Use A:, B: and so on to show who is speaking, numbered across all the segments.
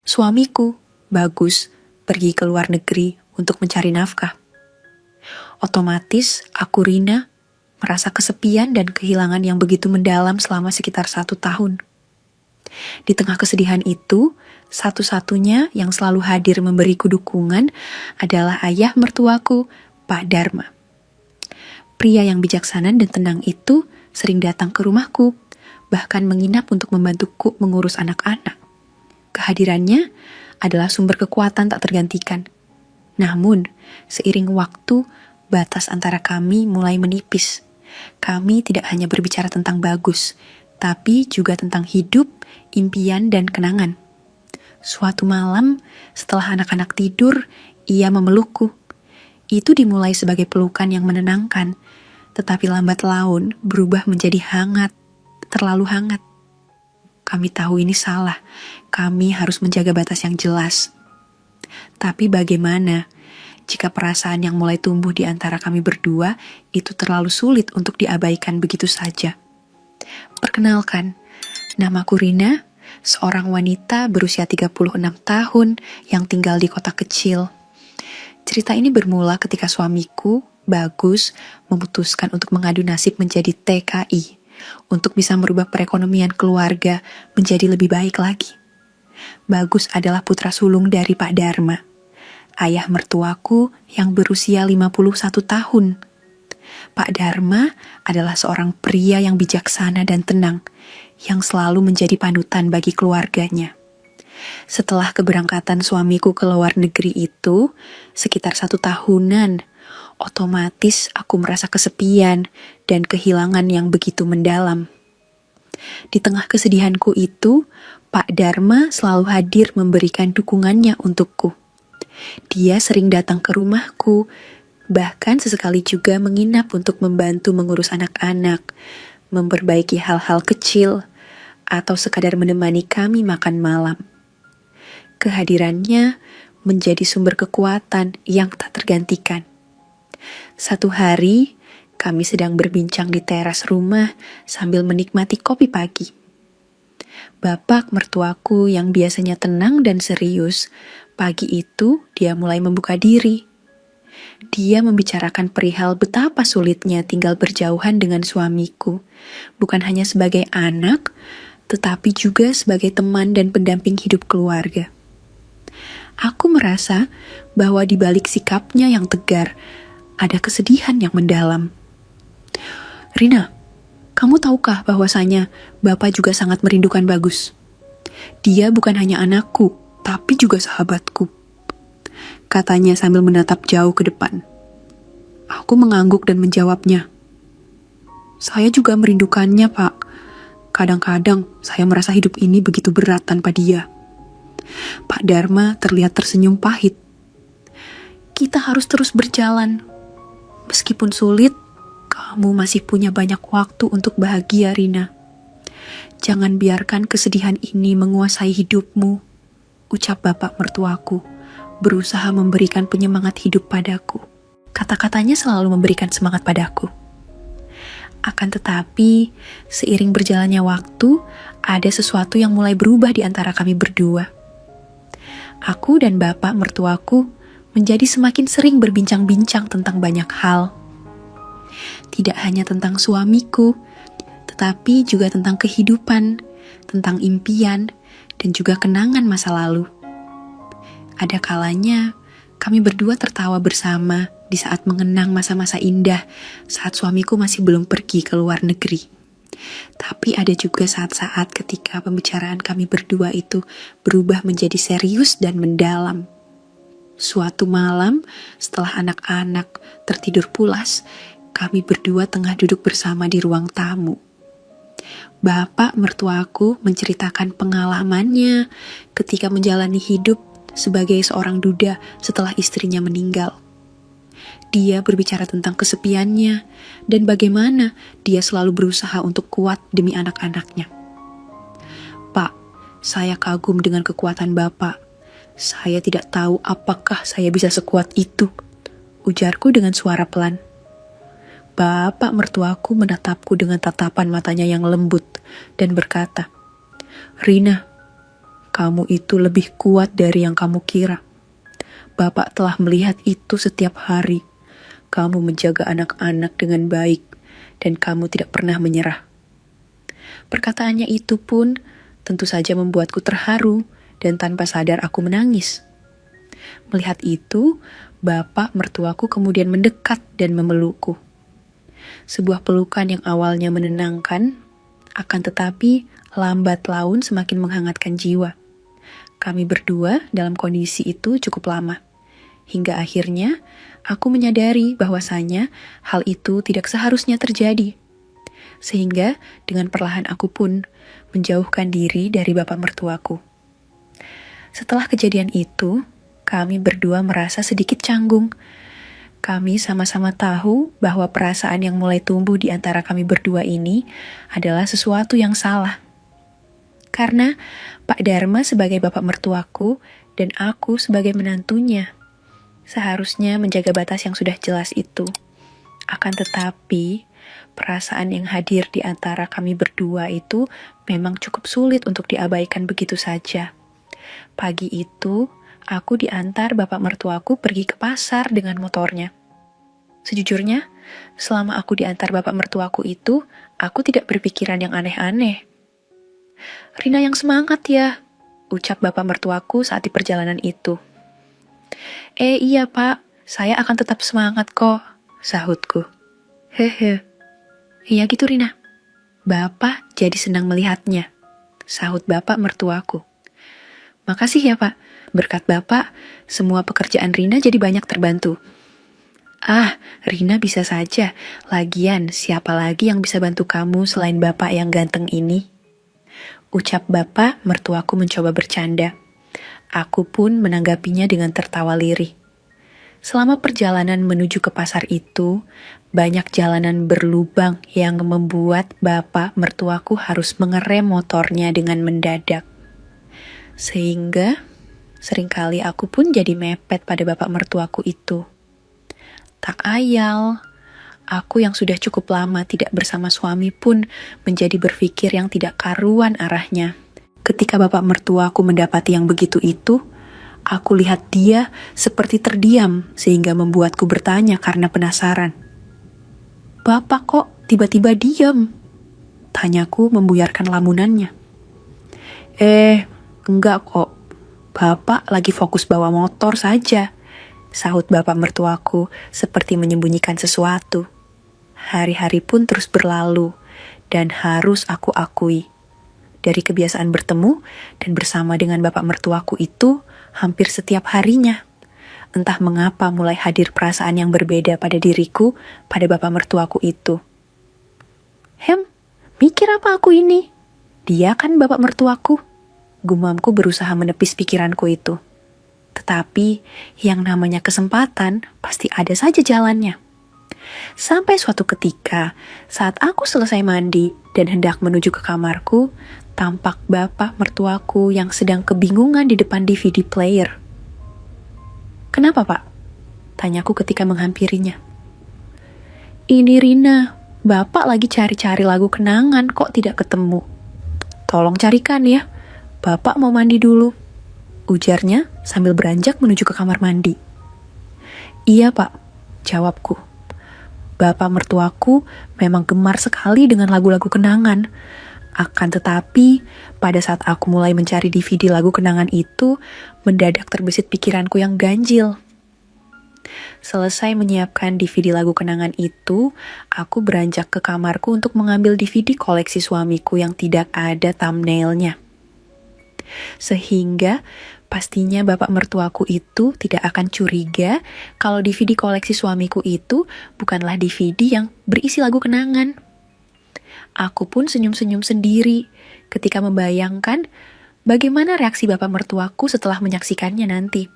A: Suamiku, Bagus, pergi ke luar negeri untuk mencari nafkah. Otomatis, aku Rina merasa kesepian dan kehilangan yang begitu mendalam selama sekitar 1 tahun. Di tengah kesedihan itu, satu-satunya yang selalu hadir memberiku dukungan adalah ayah mertuaku, Pak Dharma. Pria yang bijaksana dan tenang itu sering datang ke rumahku, bahkan menginap untuk membantuku mengurus anak-anak. Kehadirannya adalah sumber kekuatan tak tergantikan. Namun, seiring waktu, batas antara kami mulai menipis. Kami tidak hanya berbicara tentang Bagus, tapi juga tentang hidup, impian, dan kenangan. Suatu malam, setelah anak-anak tidur, ia memelukku. Itu dimulai sebagai pelukan yang menenangkan, tetapi lambat laun berubah menjadi hangat, terlalu hangat. Kami tahu ini salah, kami harus menjaga batas yang jelas. Tapi bagaimana jika perasaan yang mulai tumbuh di antara kami berdua itu terlalu sulit untuk diabaikan begitu saja? Perkenalkan, namaku Rina, seorang wanita berusia 36 tahun yang tinggal di kota kecil. Cerita ini bermula ketika suamiku, Bagus, memutuskan untuk mengadu nasib menjadi TKI untuk bisa merubah perekonomian keluarga menjadi lebih baik lagi. Bagus adalah putra sulung dari Pak Dharma, ayah mertuaku yang berusia 51 tahun. Pak Dharma adalah seorang pria yang bijaksana dan tenang, yang selalu menjadi panutan bagi keluarganya. Setelah keberangkatan suamiku ke luar negeri itu, sekitar 1 tahunan, otomatis aku merasa kesepian dan kehilangan yang begitu mendalam. Di tengah kesedihanku itu, Pak Dharma selalu hadir memberikan dukungannya untukku. Dia sering datang ke rumahku, bahkan sesekali juga menginap untuk membantu mengurus anak-anak, memperbaiki hal-hal kecil, atau sekadar menemani kami makan malam. Kehadirannya menjadi sumber kekuatan yang tak tergantikan. Satu hari, kami sedang berbincang di teras rumah sambil menikmati kopi pagi. Bapak mertuaku yang biasanya tenang dan serius, pagi itu dia mulai membuka diri. Dia membicarakan perihal betapa sulitnya tinggal berjauhan dengan suamiku, bukan hanya sebagai anak, tetapi juga sebagai teman dan pendamping hidup keluarga. Aku merasa bahwa di balik sikapnya yang tegar, ada kesedihan yang mendalam. Rina, kamu tahukah bahwasanya Bapak juga sangat merindukan Bagus? Dia bukan hanya anakku, tapi juga sahabatku, katanya sambil menatap jauh ke depan. Aku mengangguk dan menjawabnya. Saya juga merindukannya, Pak. Kadang-kadang saya merasa hidup ini begitu berat tanpa dia. Pak Dharma terlihat tersenyum pahit. Kita harus terus berjalan. Meskipun sulit, kamu masih punya banyak waktu untuk bahagia, Rina. Jangan biarkan kesedihan ini menguasai hidupmu, ucap bapak mertuaku, berusaha memberikan penyemangat hidup padaku. Kata-katanya selalu memberikan semangat padaku. Akan tetapi, seiring berjalannya waktu, ada sesuatu yang mulai berubah di antara kami berdua. Aku dan bapak mertuaku menjadi semakin sering berbincang-bincang tentang banyak hal. Tidak hanya tentang suamiku, tetapi juga tentang kehidupan, tentang impian, dan juga kenangan masa lalu. Ada kalanya kami berdua tertawa bersama di saat mengenang masa-masa indah saat suamiku masih belum pergi ke luar negeri. Tapi ada juga saat-saat ketika pembicaraan kami berdua itu berubah menjadi serius dan mendalam. Suatu malam, setelah anak-anak tertidur pulas, kami berdua tengah duduk bersama di ruang tamu. Bapak mertuaku menceritakan pengalamannya ketika menjalani hidup sebagai seorang duda setelah istrinya meninggal. Dia berbicara tentang kesepiannya dan bagaimana dia selalu berusaha untuk kuat demi anak-anaknya. Pak, saya kagum dengan kekuatan Bapak. Saya tidak tahu apakah saya bisa sekuat itu, ujarku dengan suara pelan. Bapak mertuaku menatapku dengan tatapan matanya yang lembut dan berkata, Rina, Kamu itu lebih kuat dari yang kamu kira. Bapak telah melihat itu setiap hari. Kamu menjaga anak-anak dengan baik, dan kamu tidak pernah menyerah. Perkataannya itu pun tentu saja membuatku terharu, dan tanpa sadar aku menangis. Melihat itu, bapak mertuaku kemudian mendekat dan memelukku. Sebuah pelukan yang awalnya menenangkan, akan tetapi lambat laun semakin menghangatkan jiwa. Kami berdua dalam kondisi itu cukup lama. Hingga akhirnya, aku menyadari bahwasanya hal itu tidak seharusnya terjadi. Sehingga dengan perlahan aku pun menjauhkan diri dari bapak mertuaku. Setelah kejadian itu, kami berdua merasa sedikit canggung. Kami sama-sama tahu bahwa perasaan yang mulai tumbuh di antara kami berdua ini adalah sesuatu yang salah. Karena Pak Dharma sebagai bapak mertuaku dan aku sebagai menantunya seharusnya menjaga batas yang sudah jelas itu. Akan tetapi, perasaan yang hadir di antara kami berdua itu memang cukup sulit untuk diabaikan begitu saja. Pagi itu, aku diantar bapak mertuaku pergi ke pasar dengan motornya. Sejujurnya, selama aku diantar bapak mertuaku itu, aku tidak berpikiran yang aneh-aneh. "Rina yang semangat ya," ucap bapak mertuaku saat di perjalanan itu. Iya pak, saya akan tetap semangat kok," sahutku. "Hehe, iya gitu Rina. Bapak jadi senang melihatnya," sahut bapak mertuaku. "Makasih ya pak, berkat bapak, semua pekerjaan Rina jadi banyak terbantu." "Ah, Rina bisa saja. Lagian, siapa lagi yang bisa bantu kamu selain bapak yang ganteng ini?" Ucap bapak mertuaku mencoba bercanda. Aku pun menanggapinya dengan tertawa lirih. Selama perjalanan menuju ke pasar itu, banyak jalanan berlubang yang membuat bapak mertuaku harus mengerem motornya dengan mendadak. Sehingga, seringkali aku pun jadi mepet pada bapak mertuaku itu. Tak ayal, aku yang sudah cukup lama tidak bersama suami pun menjadi berpikir yang tidak karuan arahnya. Ketika bapak mertuaku mendapati yang begitu itu, aku lihat dia seperti terdiam sehingga membuatku bertanya karena penasaran. "Bapak kok tiba-tiba diam?" tanyaku membuyarkan lamunannya. Enggak kok. Bapak lagi fokus bawa motor saja," sahut bapak mertuaku seperti menyembunyikan sesuatu. Hari-hari pun terus berlalu, dan harus aku akui, dari kebiasaan bertemu dan bersama dengan bapak mertuaku itu hampir setiap harinya. Entah mengapa mulai hadir perasaan yang berbeda pada diriku pada bapak mertuaku itu. Mikir apa aku ini? Dia kan bapak mertuaku. Gumamku berusaha menepis pikiranku itu. Tetapi yang namanya kesempatan pasti ada saja jalannya. Sampai suatu ketika, saat aku selesai mandi dan hendak menuju ke kamarku, tampak bapak mertuaku yang sedang kebingungan di depan DVD player. "Kenapa, Pak?" tanyaku ketika menghampirinya. "Ini Rina, Bapak lagi cari-cari lagu kenangan kok tidak ketemu. Tolong carikan ya, Bapak mau mandi dulu," ujarnya sambil beranjak menuju ke kamar mandi. "Iya, Pak," jawabku. Bapak mertuaku memang gemar sekali dengan lagu-lagu kenangan. Akan tetapi, pada saat aku mulai mencari DVD lagu kenangan itu, mendadak terbesit pikiranku yang ganjil. Selesai menyiapkan DVD lagu kenangan itu, aku beranjak ke kamarku untuk mengambil DVD koleksi suamiku yang tidak ada thumbnailnya. Sehingga pastinya bapak mertuaku itu tidak akan curiga kalau DVD koleksi suamiku itu bukanlah DVD yang berisi lagu kenangan. Aku pun senyum-senyum sendiri ketika membayangkan bagaimana reaksi bapak mertuaku setelah menyaksikannya nanti.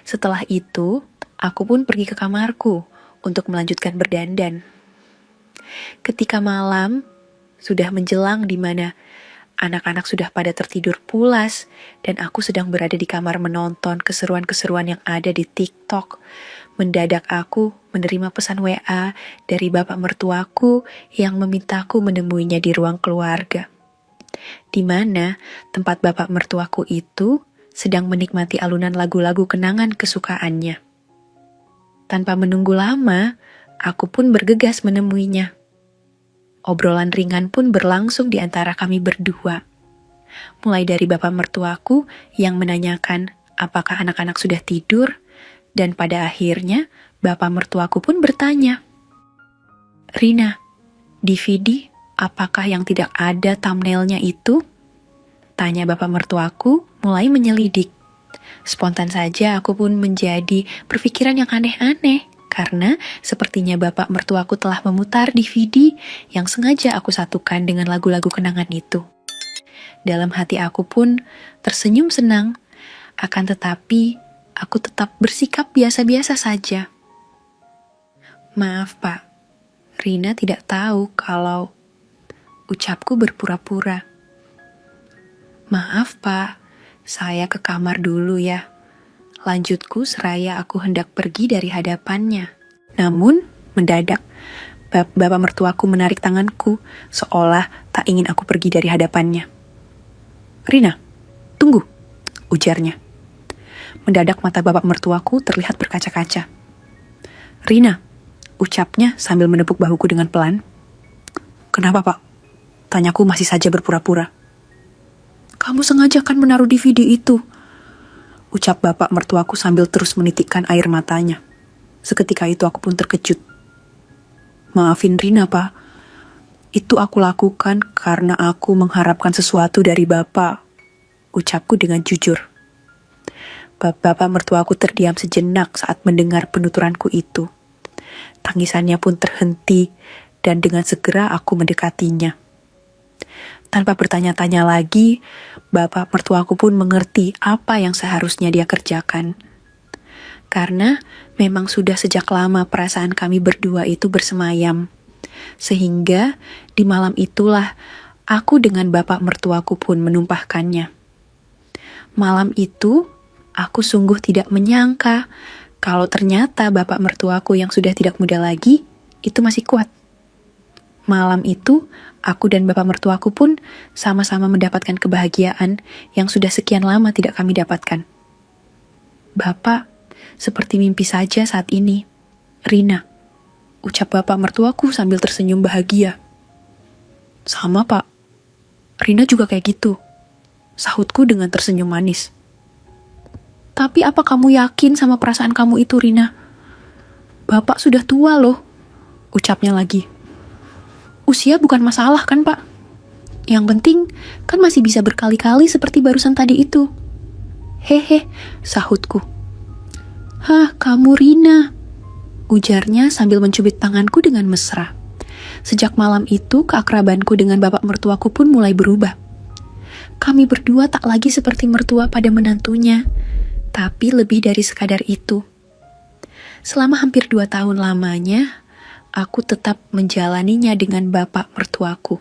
A: Setelah itu, aku pun pergi ke kamarku untuk melanjutkan berdandan. Ketika malam sudah menjelang di mana anak-anak sudah pada tertidur pulas dan aku sedang berada di kamar menonton keseruan-keseruan yang ada di TikTok, mendadak aku menerima pesan WA dari bapak mertuaku yang memintaku menemuinya di ruang keluarga. di mana tempat bapak mertuaku itu sedang menikmati alunan lagu-lagu kenangan kesukaannya. Tanpa menunggu lama, aku pun bergegas menemuinya. Obrolan ringan pun berlangsung di antara kami berdua. Mulai dari bapak mertuaku yang menanyakan apakah anak-anak sudah tidur, dan pada akhirnya bapak mertuaku pun bertanya, "Rina, DVD apakah yang tidak ada thumbnailnya itu?" Tanya bapak mertuaku mulai menyelidik. Spontan saja aku pun menjadi berpikiran yang aneh-aneh, karena sepertinya bapak mertuaku telah memutar DVD yang sengaja aku satukan dengan lagu-lagu kenangan itu. Dalam hati aku pun tersenyum senang, akan tetapi aku tetap bersikap biasa-biasa saja. "Maaf Pak, Rina tidak tahu kalau..." ucapku berpura-pura. "Maaf Pak, saya ke kamar dulu ya," lanjutku seraya aku hendak pergi dari hadapannya. Namun, mendadak, bapak mertuaku menarik tanganku, seolah tak ingin aku pergi dari hadapannya. "Rina, tunggu," ujarnya. Mendadak mata bapak mertuaku terlihat berkaca-kaca. "Rina," ucapnya sambil menepuk bahuku dengan pelan. "Kenapa Pak?" tanyaku masih saja berpura-pura. "Kamu sengaja kan menaruh DVD itu?" ucap bapak mertuaku sambil terus menitikkan air matanya. Seketika itu aku pun terkejut. "Maafin Rina, Pak. Itu aku lakukan karena aku mengharapkan sesuatu dari Bapak," ucapku dengan jujur. Bapak mertuaku terdiam sejenak saat mendengar penuturanku itu. Tangisannya pun terhenti dan dengan segera aku mendekatinya. Tanpa bertanya-tanya lagi, bapak mertuaku pun mengerti apa yang seharusnya dia kerjakan. Karena memang sudah sejak lama perasaan kami berdua itu bersemayam. Sehingga di malam itulah aku dengan bapak mertuaku pun menumpahkannya. Malam itu, aku sungguh tidak menyangka kalau ternyata bapak mertuaku yang sudah tidak muda lagi, itu masih kuat. Malam itu, aku dan bapak mertuaku pun sama-sama mendapatkan kebahagiaan yang sudah sekian lama tidak kami dapatkan. "Bapak, seperti mimpi saja saat ini. Rina," ucap bapak mertuaku sambil tersenyum bahagia. "Sama Pak, Rina juga kayak gitu," sahutku dengan tersenyum manis. "Tapi apa kamu yakin sama perasaan kamu itu, Rina? Bapak sudah tua loh," ucapnya lagi. "Usia bukan masalah kan Pak? Yang penting kan masih bisa berkali-kali seperti barusan tadi itu." "Hehe," sahutku. "Hah, kamu Rina," ujarnya sambil mencubit tanganku dengan mesra. Sejak malam itu, keakrabanku dengan bapak mertuaku pun mulai berubah. Kami berdua tak lagi seperti mertua pada menantunya, tapi lebih dari sekadar itu. Selama hampir 2 tahun lamanya, aku tetap menjalaninya dengan bapak mertuaku.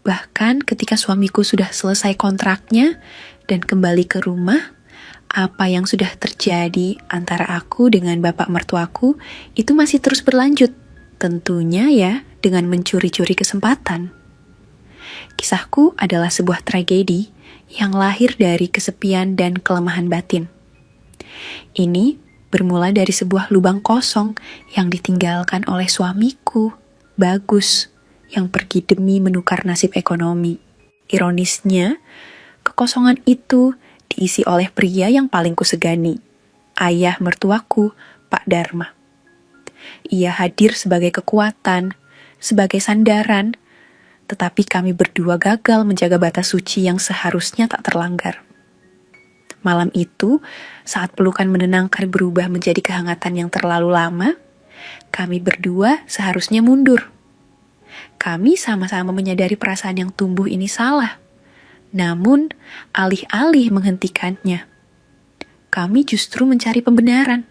A: Bahkan ketika suamiku sudah selesai kontraknya dan kembali ke rumah, apa yang sudah terjadi antara aku dengan bapak mertuaku itu masih terus berlanjut. Tentunya ya, dengan mencuri-curi kesempatan. Kisahku adalah sebuah tragedi yang lahir dari kesepian dan kelemahan batin. Ini bermula dari sebuah lubang kosong yang ditinggalkan oleh suamiku, Bagus, yang pergi demi menukar nasib ekonomi. Ironisnya, kekosongan itu diisi oleh pria yang paling kusegani, ayah mertuaku, Pak Dharma. Ia hadir sebagai kekuatan, sebagai sandaran, tetapi kami berdua gagal menjaga batas suci yang seharusnya tak terlanggar. Malam itu, saat pelukan menenangkan berubah menjadi kehangatan yang terlalu lama, kami berdua seharusnya mundur. Kami sama-sama menyadari perasaan yang tumbuh ini salah. Namun, alih-alih menghentikannya, kami justru mencari pembenaran.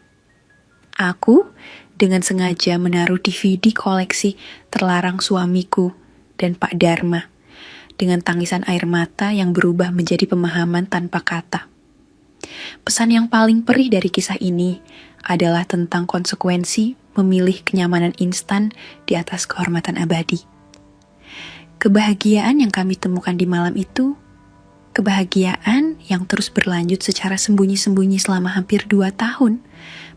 A: Aku dengan sengaja menaruh DVD koleksi terlarang suamiku dan Pak Dharma, dengan tangisan air mata yang berubah menjadi pemahaman tanpa kata. Pesan yang paling perih dari kisah ini adalah tentang konsekuensi memilih kenyamanan instan di atas kehormatan abadi. Kebahagiaan yang kami temukan di malam itu, kebahagiaan yang terus berlanjut secara sembunyi-sembunyi selama hampir 2 tahun,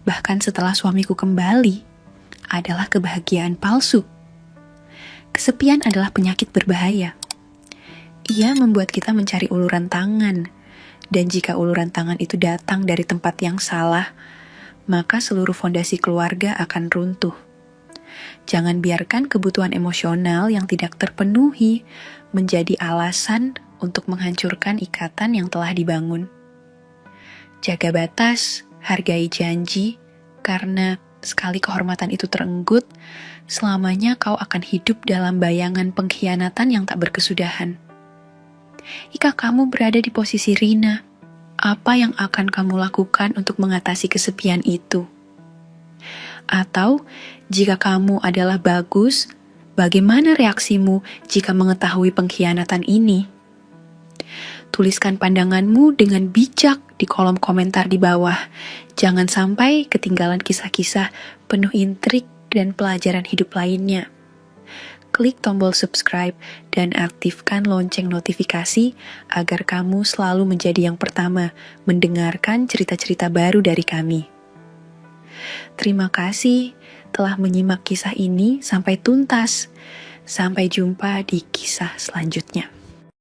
A: bahkan setelah suamiku kembali, adalah kebahagiaan palsu. Kesepian adalah penyakit berbahaya. Ia membuat kita mencari uluran tangan, dan jika uluran tangan itu datang dari tempat yang salah, maka seluruh fondasi keluarga akan runtuh. Jangan biarkan kebutuhan emosional yang tidak terpenuhi menjadi alasan untuk menghancurkan ikatan yang telah dibangun. Jaga batas, hargai janji, karena sekali kehormatan itu terenggut, selamanya kau akan hidup dalam bayangan pengkhianatan yang tak berkesudahan. Jika kamu berada di posisi Rina, apa yang akan kamu lakukan untuk mengatasi kesepian itu? Atau, jika kamu adalah Bagus, bagaimana reaksimu jika mengetahui pengkhianatan ini? Tuliskan pandanganmu dengan bijak di kolom komentar di bawah. Jangan sampai ketinggalan kisah-kisah penuh intrik dan pelajaran hidup lainnya. Klik tombol subscribe dan aktifkan lonceng notifikasi agar kamu selalu menjadi yang pertama mendengarkan cerita-cerita baru dari kami. Terima kasih telah menyimak kisah ini sampai tuntas. Sampai jumpa di kisah selanjutnya.